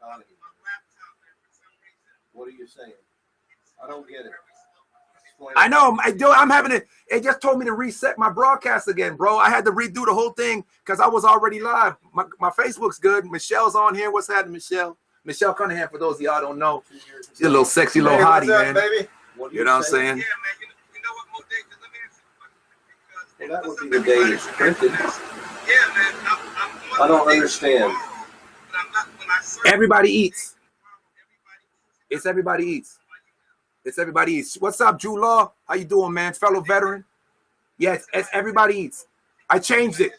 economy. What are you saying? I don't get it. I know. I'm having it. It just told me to reset my broadcast again, bro. I had to redo the whole thing because I was already live. My Facebook's good. Michelle's on here. What's happening, Michelle? Michelle Cunningham, for those of y'all don't know. She's a little sexy little hottie, man. Baby? You know what I'm saying? Yeah, man. You know what, Mo Davis, let me answer the question. Well, that would be the day it's printed. Yeah, man. I don't understand. Everybody eats. It's everybody eats. It's everybody eats. What's up, Drew Law? How you doing, man? Fellow veteran. Yes, it's everybody eats. I changed it.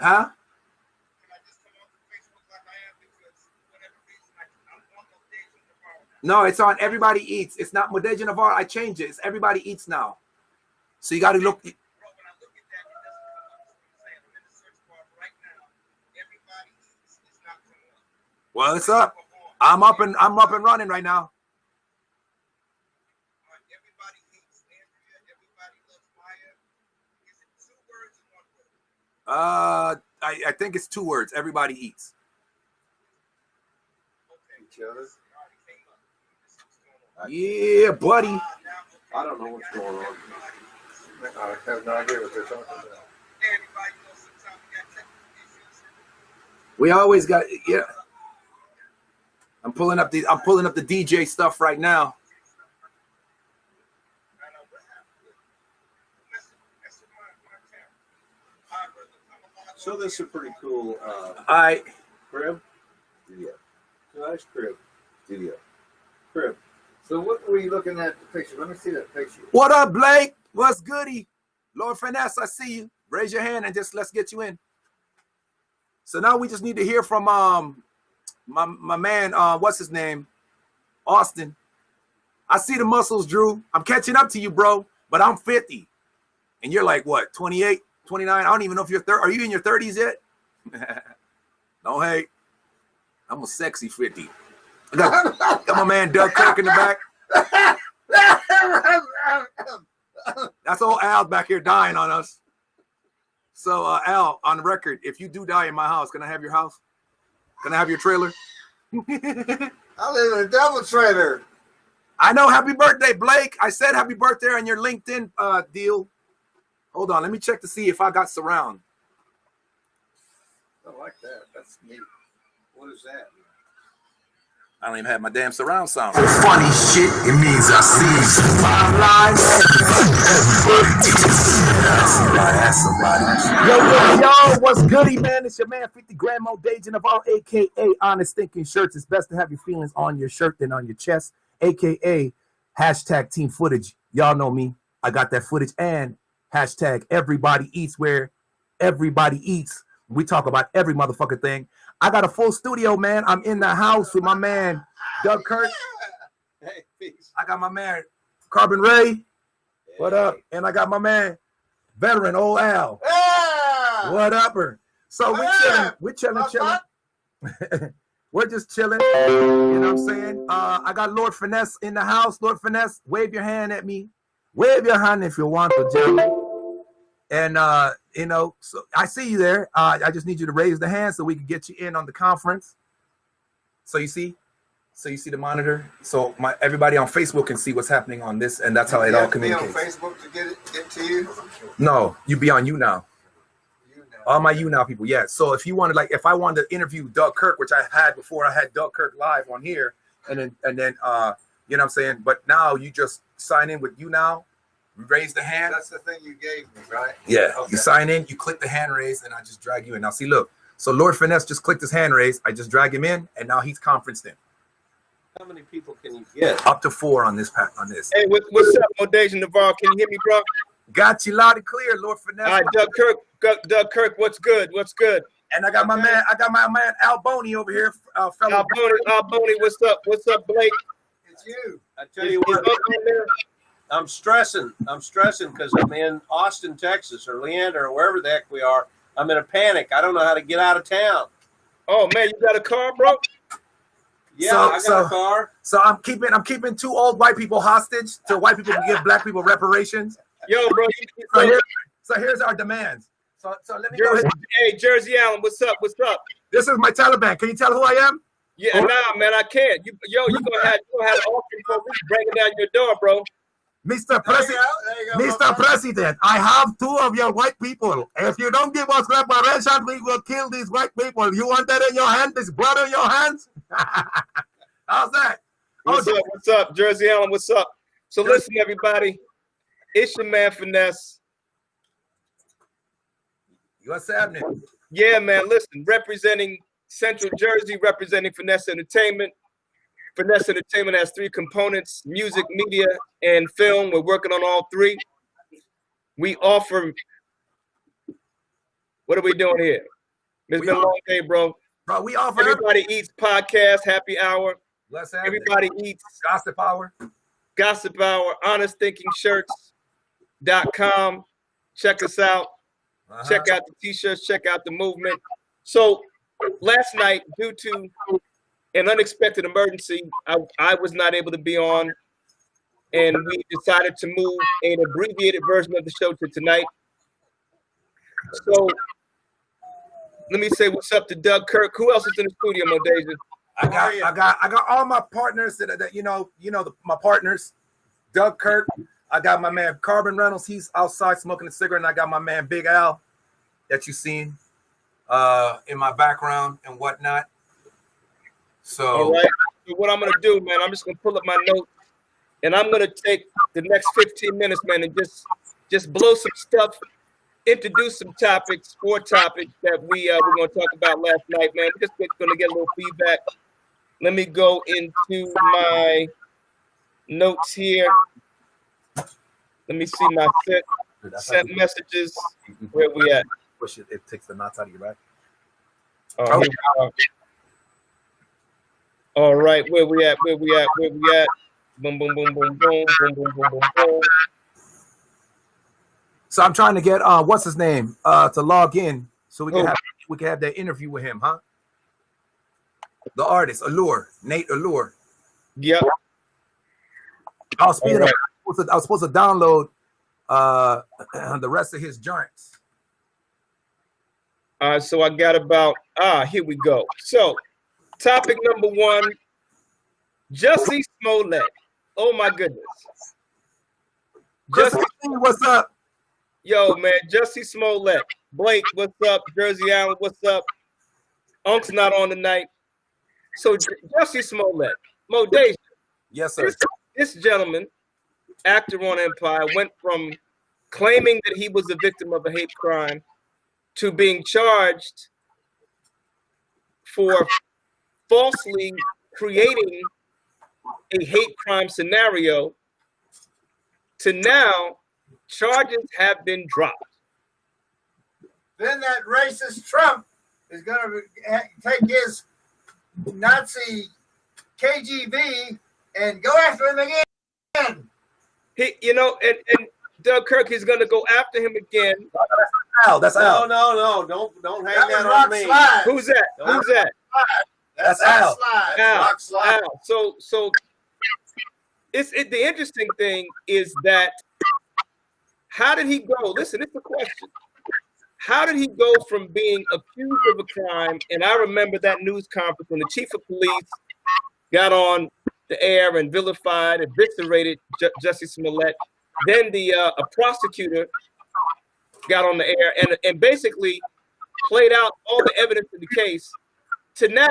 Huh? No, it's on Everybody Eats. It's not Modeja Navarro. I changed it. It's Everybody Eats now. So you got to look. Well, it's up. I'm up and running right now. I think it's 2 words. Everybody eats. Yeah, buddy. I don't know what's going on. I have no idea what they're talking about. We always got, yeah. I'm pulling up the DJ stuff right now. So this is a pretty cool crib. Yeah. Nice crib. Studio. Crib. So what were you looking at the picture? Let me see that picture. What up, Blake? What's goody? Lord Finesse, I see you. Raise your hand and just let's get you in. So now we just need to hear from my man, what's his name? Austin. I see the muscles, Drew. I'm catching up to you, bro, but I'm 50. And you're like, what, 28, 29? I don't even know if you're 30. Are you in your 30s yet? No hate. I'm a sexy 50. I got my man Doug Kirk in the back. That's old Al back here dying on us. So, Al, on the record, if you do die in my house, can I have your house? Can I have your trailer? I live in a double trailer. I know. Happy birthday, Blake. I said happy birthday on your LinkedIn deal. Hold on. Let me check to see if I got surround. I like that. That's neat. What is that? I don't even have my damn surround sound. Funny shit, it means I see Yo, what's goody, man? It's your man, 50 Grand Modeja Navarro, a.k.a. Honest Thinking Shirts. It's best to have your feelings on your shirt than on your chest, a.k.a. hashtag team footage. Y'all know me. I got that footage and hashtag everybody eats, where everybody eats. We talk about every motherfucking thing. I got a full studio, man. I'm in the house with my man, Doug Kirk. Hey, peace. I got my man, Carbon Ray. What up? And I got my man, veteran, old Al. Yeah. What upper? So we're chilling. We're just chilling. You know what I'm saying? I got Lord Finesse in the house. Lord Finesse, wave your hand at me. Wave your hand if you want to, gentlemen. And, you know, so I see you there. I just need you to raise the hand so we can get you in on the conference. So you see the monitor. So everybody on Facebook can see what's happening on this, and that's how it all communicates. Be on Facebook to get to you? No, you be on YouNow. All my YouNow people, yeah. So if you wanted, like, if I wanted to interview Doug Kirk, which I had before, I had Doug Kirk live on here, and then you know what I'm saying. But now you just sign in with YouNow. Raise the hand. That's the thing you gave me, right? Yeah. Okay. You sign in, you click the hand raise, and I just drag you in. Now see, look. So Lord Finesse just clicked his hand raise. I just drag him in, and now he's conferenced in. How many people can you get? Up to 4 on this. Hey, what's up, Modeja Navarro? Can you hear me, bro? Got you loud and clear, Lord Finesse. All right, Doug Kirk, what's good? What's good? And I got my man Al Boney over here, fellow. Al Boney, what's up? What's up, Blake? It's you. I tell you what, I'm stressing because I'm in Austin, Texas, or Leander, or wherever the heck we are. I'm in a panic. I don't know how to get out of town. Oh man, you got a car, bro? Yeah, I got a car. So I'm keeping 2 old white people hostage till white people can give black people reparations. Yo, bro. So here's our demands. So let me go ahead. Hey, Jersey Allen, what's up? What's up? This is my Taliban. Can you tell who I am? Yeah, nah, man, I can't. You gonna have an offering for me breaking down your door, bro. Mr. President, Mr. President, I have 2 of your white people. If you don't give us reparation, we will kill these white people. You want that in your hand? This blood in your hands? How's that? What's up, Jersey Allen? What's up? So listen, everybody, it's your man Finesse. What's happening? Yeah, man. Listen, representing Central Jersey, representing Finesse Entertainment. Finesse Entertainment has 3 components: music, media, and film. We're working on all 3. We offer. What are we doing here? It's been a long day, bro. Bro, we offer. Everybody eats podcast, happy hour. Everybody eats gossip hour. Gossip hour, honestthinkingshirts.com. Check us out. Check out the t-shirts, check out the movement. So last night, due to an unexpected emergency, I was not able to be on, and we decided to move an abbreviated version of the show to tonight. So let me say what's up to Doug Kirk. Who else is in the studio, Modeja? I got all my partners that my partners. Doug Kirk. I got my man Carbon Reynolds. He's outside smoking a cigarette, and I got my man Big Al that you seen in my background and whatnot. So, all right. So what I'm gonna do, man, I'm just gonna pull up my notes, and I'm gonna take the next 15 minutes, man, and just blow some stuff, introduce some topics, 4 topics that we're gonna talk about last night, man. We're just gonna get a little feedback. Let me go into my notes here. Let me see my sent messages. Where we at? Push it. It takes the knots out of your back. Here we are. All right, where we at? Boom, boom, boom, boom, boom, boom, boom, boom, boom, boom. So I'm trying to get what's his name to log in so we can have that interview with him, huh? The artist, Nate Allure. Yep. I was supposed to download the rest of his joints. So I got about here we go. So topic number 1, Jussie Smollett. Oh my goodness. Jussie, what's up? Yo, man, Jussie Smollett. Blake, what's up? Jersey Allen, what's up? Unc's not on tonight. So Jussie Smollett, Modeja. Yes, sir. This gentleman, actor on Empire, went from claiming that he was a victim of a hate crime to being charged for falsely creating a hate crime scenario to now charges have been dropped. Then that racist Trump is going to take his Nazi KGB and go after him again. He, and Doug Kirk is going to go after him again. That's Al. No. Don't hang that on me. Slide. Who's that? Who's that? That's Al. Al. So the interesting thing is that how did he go? Listen, it's a question. How did he go from being accused of a crime? And I remember that news conference when the chief of police got on the air and vilified, eviscerated Jussie Smollett. Then a prosecutor got on the air and basically played out all the evidence in the case. To now,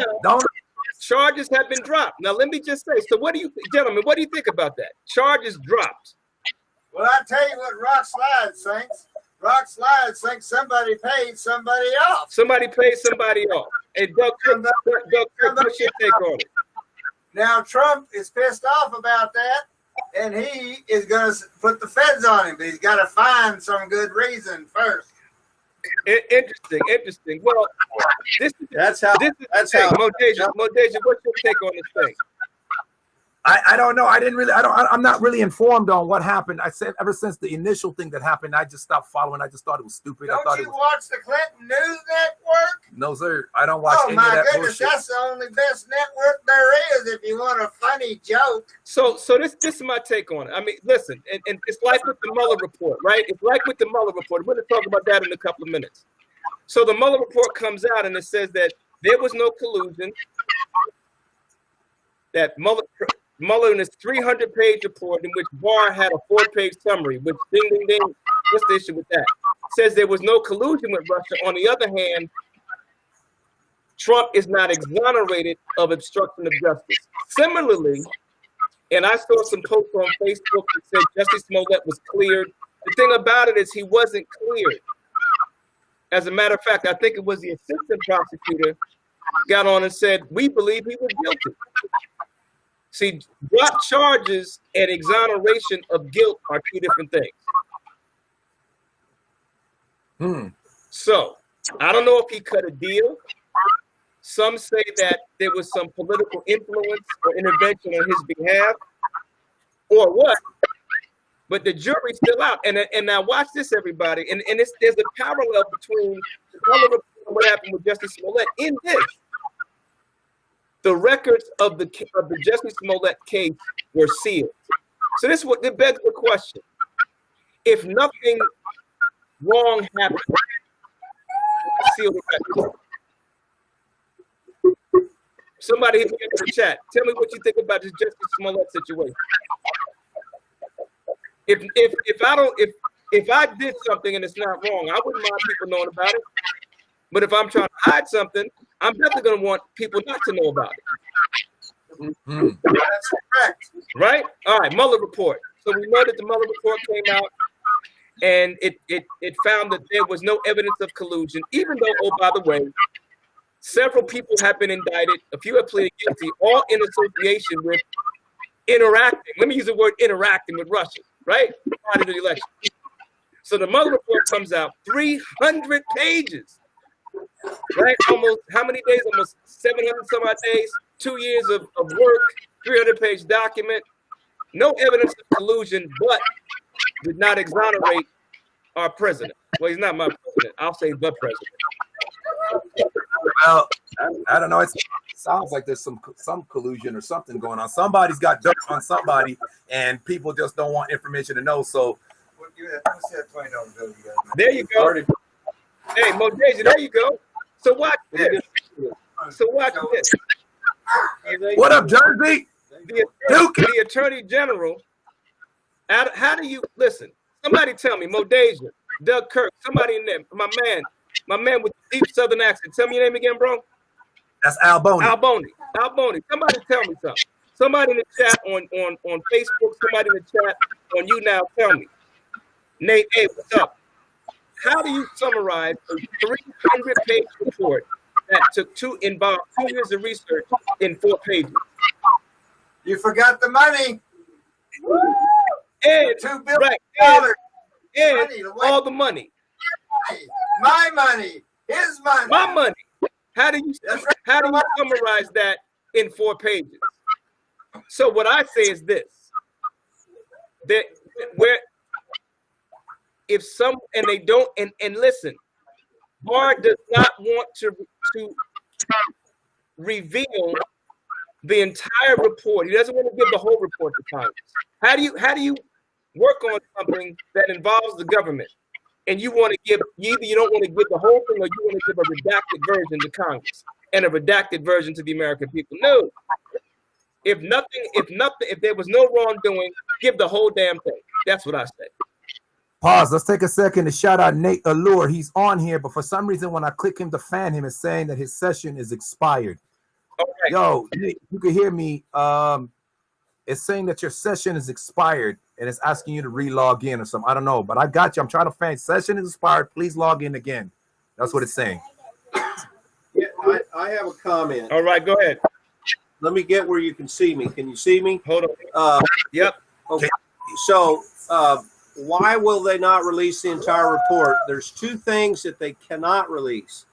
charges have been dropped. Now, let me just say, so what do you, gentlemen, what do you think about that? Charges dropped. Well, I tell you what Rock Slides thinks. Rock Slides thinks somebody paid somebody off. Somebody paid somebody off. Hey, Doug Kirk, what's your take on it? Now, Trump is pissed off about that, and he is going to put the feds on him, but he's got to find some good reason first. Interesting. Well, that's how. Modeja, what's your take on this thing? I don't know. I'm not really informed on what happened. I said ever since the initial thing that happened, I just stopped following. I just thought it was stupid. I Don't thought you it was, watch the Clinton News Network? no, sir. I don't watch Oh any of my that goodness, bullshit. that's the only best network there is if you want a funny joke. So this is my take on it. I mean, listen, and it's like with the Mueller report, right? It's like with the Mueller report. We're going to talk about that in a couple of minutes. So the Mueller report comes out and it says that there was no collusion, that Mueller in his 300-page report, in which Barr had a 4-page summary, which ding, ding, ding, what's the issue with that? Says there was no collusion with Russia. On the other hand, Trump is not exonerated of obstruction of justice. Similarly, and I saw some posts on Facebook that said Justice Smollett was cleared. The thing about it is he wasn't cleared. As a matter of fact, I think it was the assistant prosecutor got on and said, we believe he was guilty. See, drop charges and exoneration of guilt are two different things. So, I don't know if he cut a deal. Some say that there was some political influence or intervention on his behalf, or what. But the jury's still out. And now watch this, everybody. And there's a parallel between the Mueller report and what happened with Justice Smollett. In this, the records of the Justice Smollett case were sealed. So this it begs the question: if nothing wrong happened, seal the records. Somebody hit me in the chat. Tell me what you think about this Justice Smollett situation. If I did something and it's not wrong, I wouldn't mind people knowing about it. But if I'm trying to hide something, I'm definitely going to want people not to know about it. That's correct. Right? All right, Mueller report. So we know that the Mueller report came out and it found that there was no evidence of collusion, even though, oh, by the way, several people have been indicted, a few have pleaded guilty, all in association with interacting. Let me use the word interacting with Russia, right? Prior to the election. So the Mueller report comes out, 300 pages, right? Almost, how many days? Almost 700 some odd days, 2 years of work, 300-page document, no evidence of collusion, but did not exonerate our president. Well, he's not my president. I'll say the president. Well, I don't know. It sounds like there's some collusion or something going on. Somebody's got dirt on somebody, and people just don't want information to know. So, there you go. Hey, Modeja, there you go. So watch this. what up, Jersey? The Attorney General. How do you listen? Somebody tell me, Modeja, Doug Kirk, somebody in there, my man with the deep Southern accent. Tell me your name again, bro. That's Alboni. Alboni. Somebody tell me something. Somebody in the chat on Facebook, somebody in the chat on YouNow, tell me. Nate, hey, what's up? How do you summarize a 300-page report that involved 2 years of research in 4 pages? You forgot the money. And $2 billion. right, and Money, all the money. My money. His money. My money. How do you summarize that in 4 pages? So what I say is this: that where if some and they don't and listen, Barr does not want to reveal the entire report. He doesn't want to give the whole report to Congress. How do you work on something that involves the government and you want to give either you don't want to give the whole thing or you want to give a redacted version to Congress and a redacted version to the American people? No. If there was no wrongdoing, give the whole damn thing. That's what I say. Pause. Let's take a second to shout out Nate Allure. He's on here, but for some reason, when I click him to fan him, it's saying that his session is expired. Okay. Yo, Nate, you can hear me. It's saying that your session is expired, and it's asking you to re-log in or something. I don't know, but I got you. I'm trying to fan. Session is expired. Please log in again. That's what it's saying. Yeah, I have a comment. All right, go ahead. Let me get where you can see me. Can you see me? Hold on. Yep. Okay. So why will they not release the entire report? There's 2 things that they cannot release.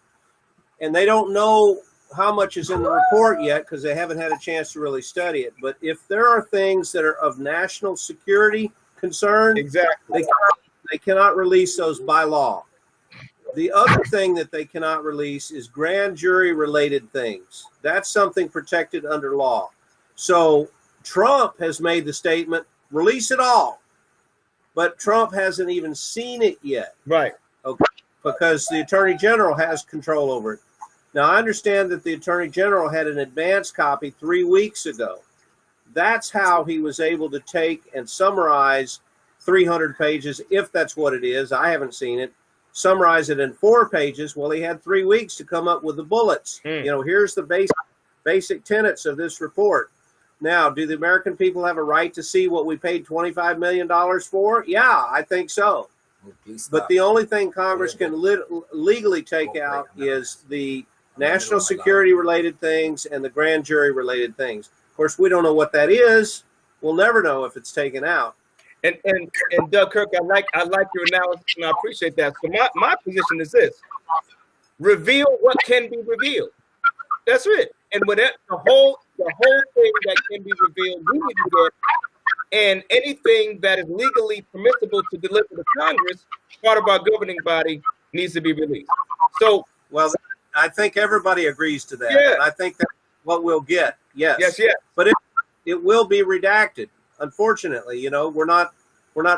And they don't know how much is in the report yet because they haven't had a chance to really study it. But if there are things that are of national security concern, Exactly. they cannot release those by law. The other thing that they cannot release is grand jury related things. That's something protected under law. So Trump has made the statement, release it all. But Trump hasn't even seen it yet. Right. Okay, because the Attorney General has control over it. Now, I understand that the Attorney General had an advance copy 3 weeks ago. That's how he was able to take and summarize 300 pages, if that's what it is. I haven't seen it. Summarize it in 4 pages. Well, he had 3 weeks to come up with the bullets. You know, here's the basic tenets of this report. Now, do the American people have a right to see what we paid $25 million for? Yeah, I think so. But the only thing Congress can legally take out is the national security related things and the grand jury related things. Of course, we don't know what that is. We'll never know if it's taken out. And Doug Kirk, I like your analysis, and I appreciate that. So my position is this: reveal what can be revealed. That's it. And when the whole thing that can be revealed, we need to get, and anything that is legally permissible to deliver to Congress, part of our governing body, needs to be released. So, well, I think everybody agrees to that. Yeah. And I think that's what we'll get. Yes. Yes. But it will be redacted. Unfortunately, you know, we're not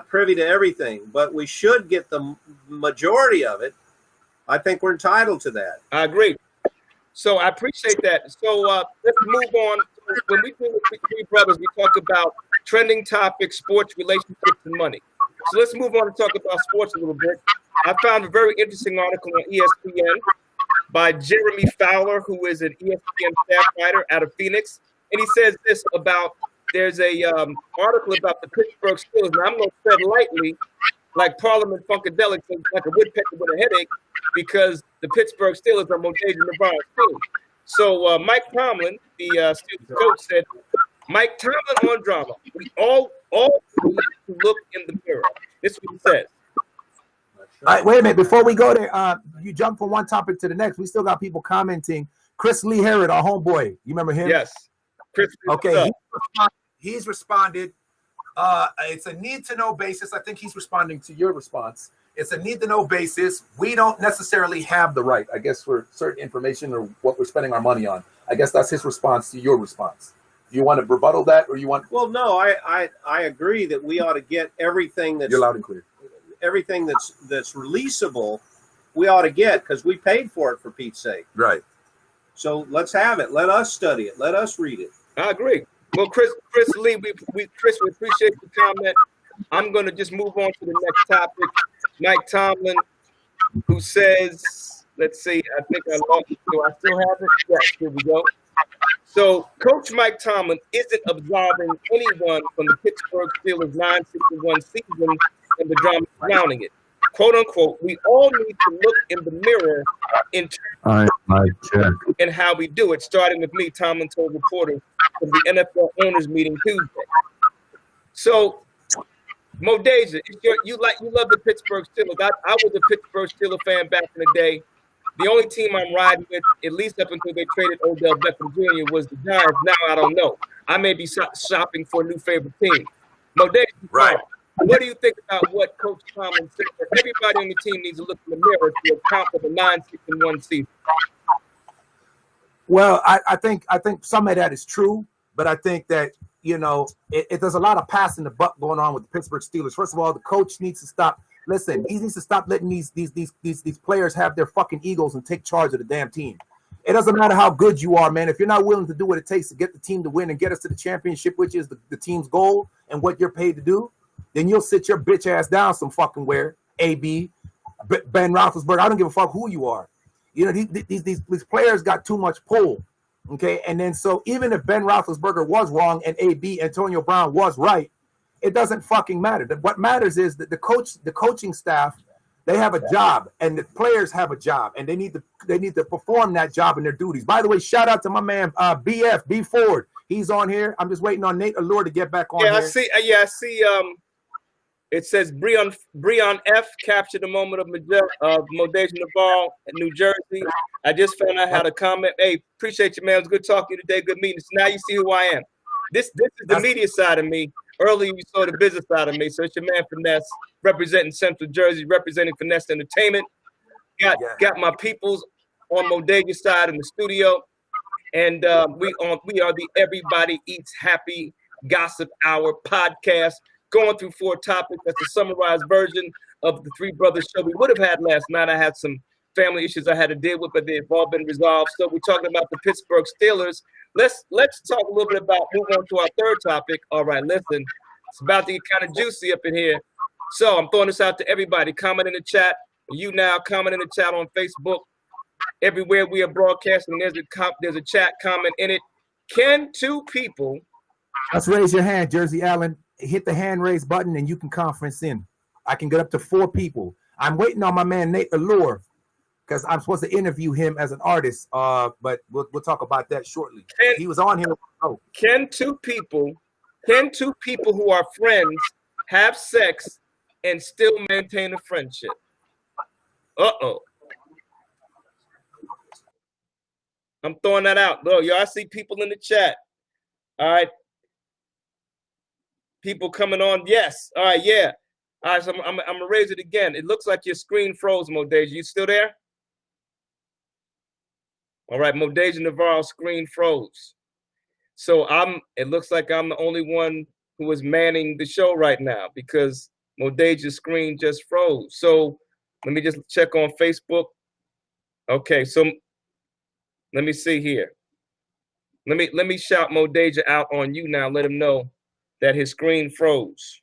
privy to everything, but we should get the majority of it. I think we're entitled to that. I agree. So I appreciate that. So let's move on. When we do the Three Brothers, we talk about trending topics, sports, relationships, and money. So let's move on and talk about sports a little bit. I found a very interesting article on ESPN by Jeremy Fowler, who is an ESPN staff writer out of Phoenix. And he says this about, there's a article about the Pittsburgh Steelers. And I'm going to tread lightly, like Parliament Funkadelic, like a woodpecker with a headache, because the Pittsburgh Steelers are Montez and LeBron's team. So Mike Tomlin, the Steelers coach, said, Mike Tomlin on drama. We all need to look in the mirror. This is what he says. All right, wait a minute. Before we go there, you jump from one topic to the next. We still got people commenting. Chris Lee Harrod, our homeboy. You remember him? Yes. Chris, okay. He's responded. It's a need-to-know basis. I think he's responding to your response. It's a need-to-know basis. We don't necessarily have the right, I guess, for certain information or what we're spending our money on. I guess that's his response to your response. Do you want to rebuttal that, or you want? Well, no, I agree that we ought to get everything that's You're loud and clear. Everything that's releasable, we ought to get because we paid for it, for Pete's sake. Right. So let's have it. Let us study it. Let us read it. I agree. Well, Chris Lee, we appreciate the comment. I'm going to just move on to the next topic. Mike Tomlin, who says, let's see, I think I lost it. Do I still have it? Yes, here we go. So Coach Mike Tomlin isn't absolving anyone from the Pittsburgh Steelers 9-61 season and the drama surrounding it. Quote unquote, we all need to look in the mirror in and how we do it, starting with me, Tomlin told reporters from the NFL owners meeting Tuesday. So, Mo Deja, you love the Pittsburgh Steelers. I was a Pittsburgh Steelers fan back in the day. The only team I'm riding with, at least up until they traded Odell Beckham Jr., was the Giants. Now I don't know. I may be shopping for a new favorite team. Mo Deja, right. What do you think about what Coach Tomlin said? Everybody on the team needs to look in the mirror to account for the 9-61 season. Well, I think some of that is true, but I think that there's a lot of passing the buck going on with the Pittsburgh Steelers. First of all, the coach needs to stop. Listen, he needs to stop letting these players have their fucking egos and take charge of the damn team. It doesn't matter how good you are, man. If you're not willing to do what it takes to get the team to win and get us to the championship, which is the team's goal and what you're paid to do, then you'll sit your bitch ass down some fucking where. AB, Ben Roethlisberger. I don't give a fuck who you are. These players got too much pull. Okay, and then so even if Ben Roethlisberger was wrong and AB Antonio Brown was right, it doesn't fucking matter. What matters is that the coaching staff, they have a job, and the players have a job, and they need to perform that job and their duties. By the way, shout out to my man BF B Ford. He's on here. I'm just waiting on Nate Allure to get back on. I see. It says Breon F captured the moment of Modeja Navarro in New Jersey. I just found out how to comment. Hey, appreciate you, man. It was good talking to you today. Good meeting. So now you see who I am. This is the media side of me. Earlier you saw the business side of me. So it's your man Finesse representing Central Jersey, representing Finesse Entertainment. Got my peoples on Modeja's side in the studio, and we are the Everybody Eats Happy Gossip Hour podcast, going through 4 topics. That's a summarized version of the Three Brothers show we would have had last night. I had some family issues I had to deal with, but they've all been resolved. So we're talking about the Pittsburgh Steelers. Let's talk a little bit about, move on to our third topic. All right, listen, it's about to get kind of juicy up in here. So I'm throwing this out to everybody. Comment in the chat. YouNow, comment in the chat on Facebook. Everywhere we are broadcasting, there's a chat comment in it. Can 2 people? Let's raise your hand, Jersey Allen. Hit the hand raise button and you can conference in. I can get up to 4 people. I'm waiting on my man Nate Allure because I'm supposed to interview him as an artist. But we'll talk about that shortly. He was on here. Oh. Can two people who are friends have sex and still maintain a friendship? Uh-oh. I'm throwing that out. Look, y'all see people in the chat. All right. People coming on. Yes. All right. Yeah. All right. So I'm going to raise it again. It looks like your screen froze, Modeja. You still there? All right. Modeja Navarro's screen froze. So it looks like I'm the only one who is manning the show right now because Modeja's screen just froze. So let me just check on Facebook. Okay. So let me see here. Let me shout Modeja out on YouNow. Let him know that his screen froze.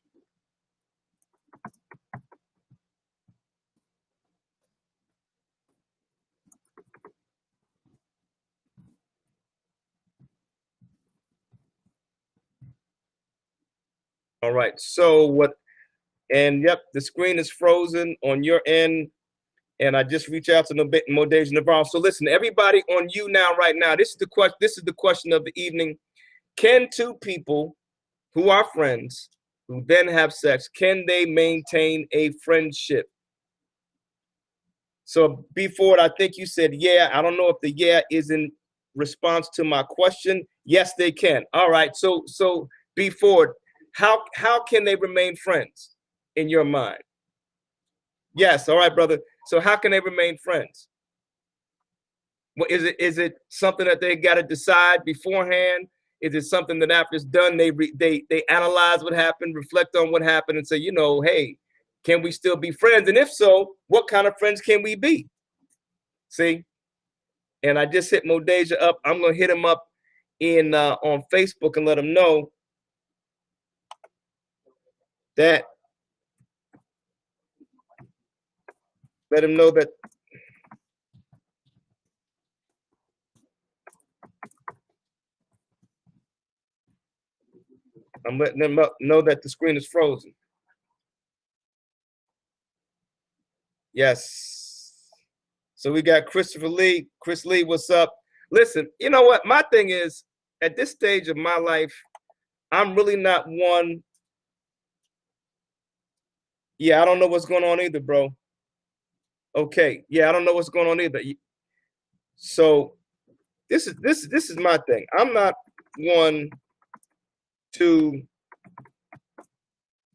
All right. So what? And yep, the screen is frozen on your end. And I just reached out to Modeja Navarro. So listen, everybody on YouNow right now. This is the question. This is the question of the evening. Can 2 people who are friends who then have sex, can they maintain a friendship? So before I think you said yeah. I don't know if the yeah is in response to my question. Yes, they can. All right. So before, how can they remain friends in your mind? Yes. All right, brother. So how can they remain friends? Well, is it something that they got to decide beforehand? Is it something that after it's done, they analyze what happened, reflect on what happened, and say, hey, can we still be friends? And if so, what kind of friends can we be? See? And I just hit Modeja up. I'm gonna hit him up in on Facebook and let him know that. Let him know that. I'm letting them know that the screen is frozen. Yes. So we got Christopher Lee. Chris Lee, what's up? Listen, you know what? My thing is, at this stage of my life, I'm really not one. Yeah, I don't know what's going on either, bro. Okay. Yeah, I don't know what's going on either. So this is my thing. I'm not one to.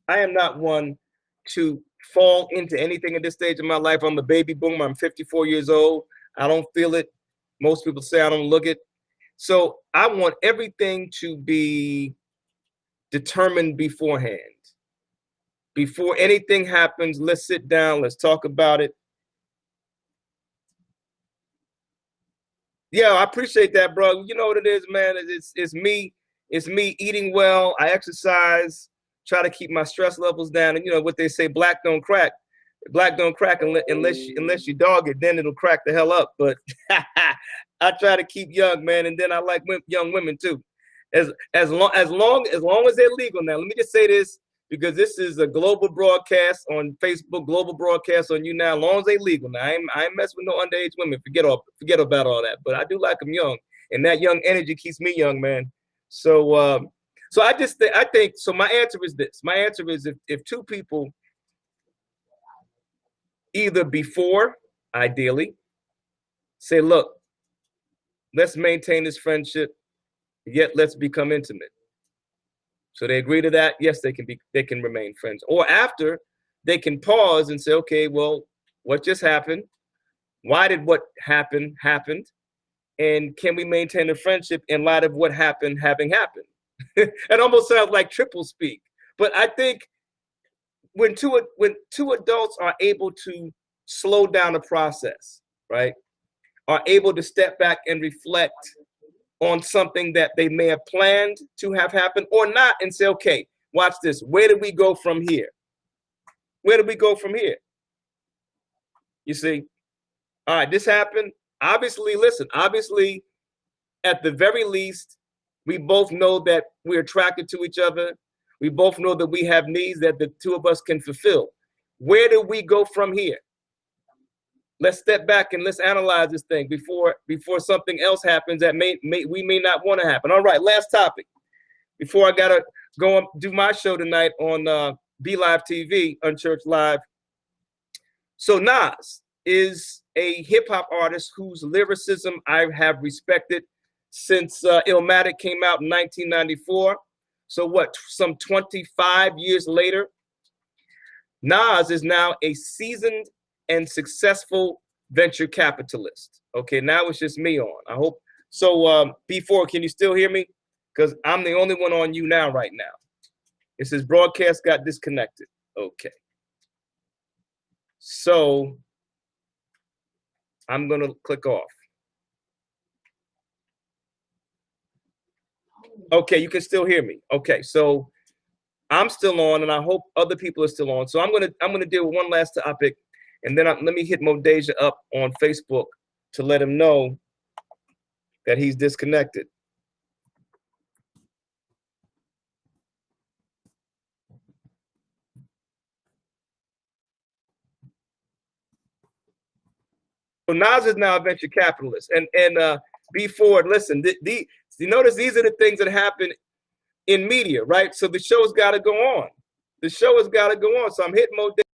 I am not one to fall into anything at this stage of my life. I'm a baby boomer. I'm 54 years old. I don't feel it. Most people say I don't look it. So I want everything to be determined beforehand. Before anything happens, let's sit down. Let's talk about it. Yeah, I appreciate that, bro. You know what it is, man. It's me. It's me eating well. I exercise. Try to keep my stress levels down. And you know what they say, black don't crack. Black don't crack unless you dog it, then it'll crack the hell up. But I try to keep young, man, and then I like young women too. As long as they're legal now. Let me just say this, because this is a global broadcast on Facebook, global broadcast on YouNow. As long as they legal now, I ain't messing with no underage women. Forget about all that. But I do like them young, and that young energy keeps me young, man. So So I think so. My answer is this. My answer is if two people either before, ideally, say, look, let's maintain this friendship, yet let's become intimate. So they agree to that. Yes, they can remain friends. Or after, they can pause and say, okay, well, what just happened? Why did what happened? And can we maintain a friendship in light of what happened having happened? It almost sounds like triple speak. But I think when two adults are able to slow down the process, right, are able to step back and reflect on something that they may have planned to have happen or not, and say, okay, watch this. Where do we go from here? Where do we go from here? You see, all right, this happened. Obviously, listen, obviously, at the very least, we both know that we're attracted to each other. We both know that we have needs that the two of us can fulfill. Where do we go from here? Let's step back and let's analyze this thing before something else happens that we may not want to happen. All right, last topic. Before I gotta go and do my show tonight on Be Live TV, Unchurched Live. So Nas is a hip hop artist whose lyricism I have respected since Illmatic came out in 1994. So what? Some 25 years later, Nas is now a seasoned and successful venture capitalist. Okay, now it's just me on. I hope so. B4, can you still hear me? Because I'm the only one on YouNow right now. It says broadcast got disconnected. Okay. So I'm gonna click off. Okay, you can still hear me. Okay, so I'm still on, and I hope other people are still on. So I'm gonna deal with one last topic, and then let me hit Modeja up on Facebook to let him know that he's disconnected. So Nas is now a venture capitalist, and B Ford, listen, you notice these are the things that happen in media, right? So the show's got to go on. The show has got to go on. So I'm hitting Modeja.